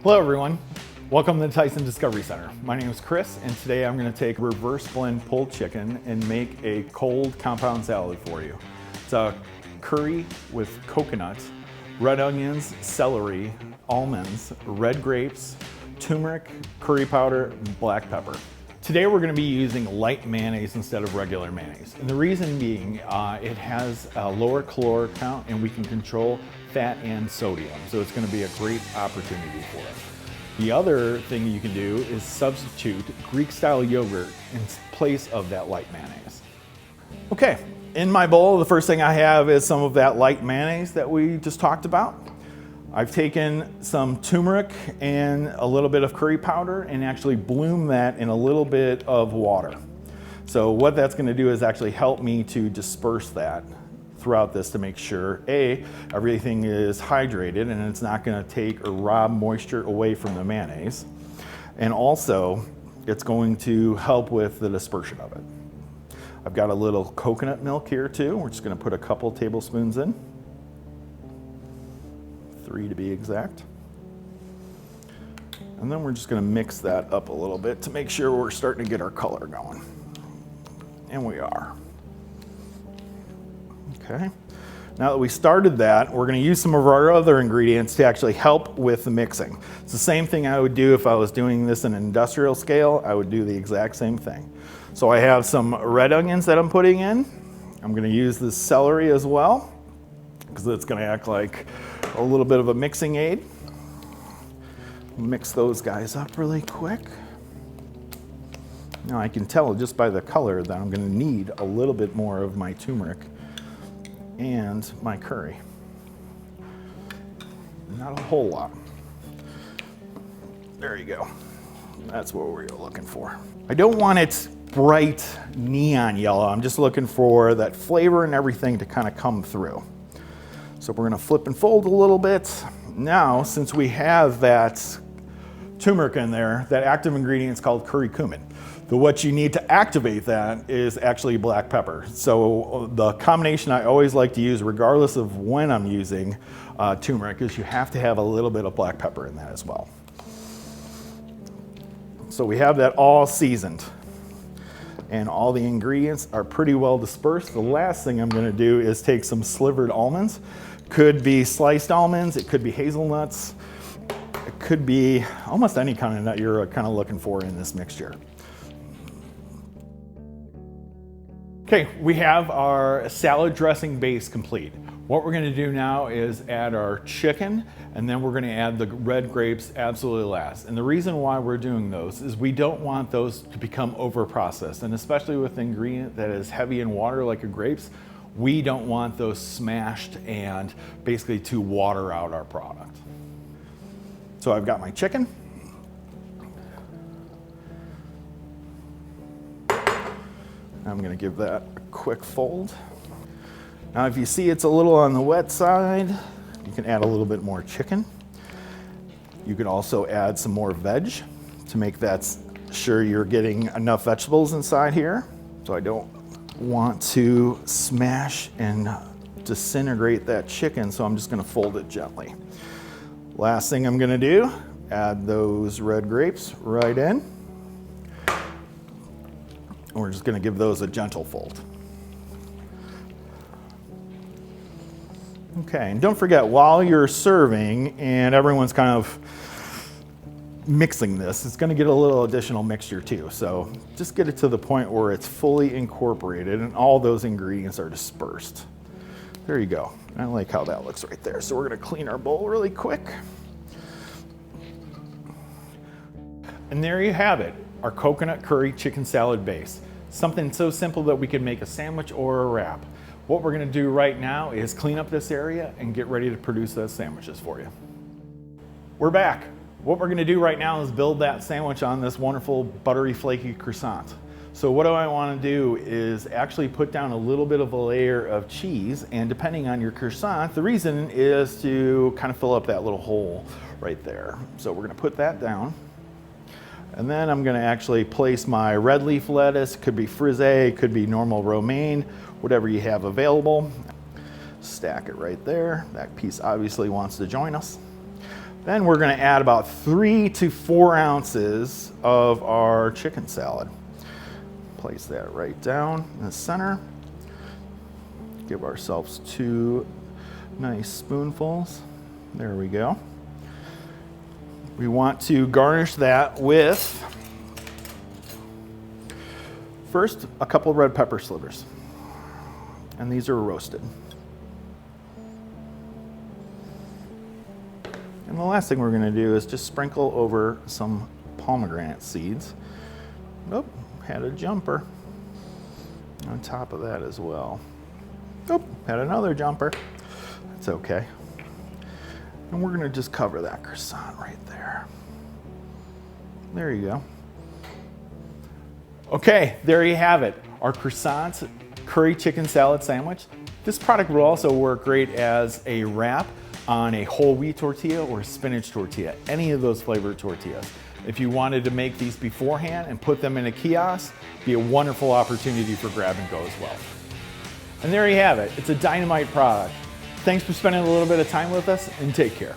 Hello everyone, welcome to the Tyson Discovery Center. My name is Chris and today I'm going to take reverse blend pulled chicken and make a cold compound salad for you. It's a curry with coconut, red onions, celery, almonds, red grapes, turmeric, curry powder, and black pepper. Today we're going to be using light mayonnaise instead of regular mayonnaise. And the reason being, it has a lower caloric count and we can control fat and sodium. So it's going to be a great opportunity for us. The other thing you can do is substitute Greek style yogurt in place of that light mayonnaise. Okay, in my bowl, the first thing I have is some of that light mayonnaise that we just talked about. I've taken some turmeric and a little bit of curry powder and actually bloom that in a little bit of water. So what that's going to do is actually help me to disperse that throughout this to make sure, A, everything is hydrated and it's not going to take or rob moisture away from the mayonnaise. And also, it's going to help with the dispersion of it. I've got a little coconut milk here too. We're just going to put a couple tablespoons in. 3 to be exact. And then we're just going to mix that up a little bit to make sure we're starting to get our color going. And we are. Okay. Now that we started that, we're going to use some of our other ingredients to actually help with the mixing. It's the same thing I would do if I was doing this in an industrial scale. I would do the exact same thing. So I have some red onions that I'm putting in. I'm going to use the celery as well because it's going to act like a little bit of a mixing aid. Mix those guys up really quick. Now I can tell just by the color that I'm going to need a little bit more of my turmeric and my curry. Not a whole lot. There you go. That's what we're looking for. I don't want it bright neon yellow. I'm just looking for that flavor and everything to kind of come through. So we're going to flip and fold a little bit. Now, since we have that turmeric in there, that active ingredient is called curry cumin. What you need to activate that is actually black pepper. So the combination I always like to use, regardless of when I'm using turmeric, is you have to have a little bit of black pepper in that as well. So we have that all seasoned. And all the ingredients are pretty well dispersed. The last thing I'm going to do is take some slivered almonds. Could be sliced almonds, it could be hazelnuts, it could be almost any kind of nut you're kind of looking for in this mixture. Okay, we have our salad dressing base complete. What we're going to do now is add our chicken, and then we're going to add the red grapes absolutely last. And the reason why we're doing those is we don't want those to become over-processed, and especially with an ingredient that is heavy in water like a grapes, we don't want those smashed and basically to water out our product. So I've got my chicken. I'm going to give that a quick fold. Now if you see it's a little on the wet side, you can add a little bit more chicken. You can also add some more veg to make that sure you're getting enough vegetables inside here. So I don't want to smash and disintegrate that chicken, so I'm just going to fold it gently. Last thing I'm going to do, add those red grapes right in. And we're just going to give those a gentle fold. Okay, and don't forget, while you're serving and everyone's kind of mixing this, it's going to get a little additional mixture too. So just get it to the point where it's fully incorporated and all those ingredients are dispersed. There you go. I like how that looks right there. So we're going to clean our bowl really quick. And there you have it, our coconut curry chicken salad base. Something so simple that we can make a sandwich or a wrap. What we're going to do right now is clean up this area and get ready to produce those sandwiches for you. We're back. What we're going to do right now is build that sandwich on this wonderful buttery flaky croissant. So what I want to do is actually put down a little bit of a layer of cheese, and depending on your croissant, the reason is to kind of fill up that little hole right there. So we're going to put that down. And then I'm going to actually place my red leaf lettuce. Could be frisee, could be normal romaine, whatever you have available. Stack it right there. That piece obviously wants to join us. Then we're gonna add about 3 to 4 ounces of our chicken salad. Place that right down in the center. Give ourselves 2 nice spoonfuls. There we go. We want to garnish that with, first, a couple of red pepper slivers. And these are roasted. And the last thing we're going to do is just sprinkle over some pomegranate seeds. Oh, had a jumper on top of that as well. Oh, had another jumper. That's okay. And we're going to just cover that croissant right there. There you go. Okay, there you have it. Our croissant curry chicken salad sandwich. This product will also work great as a wrap on a whole wheat tortilla or a spinach tortilla, any of those flavored tortillas. If you wanted to make these beforehand and put them in a kiosk, be a wonderful opportunity for grab and go as well. And there you have it. It's a dynamite product. Thanks for spending a little bit of time with us, and take care.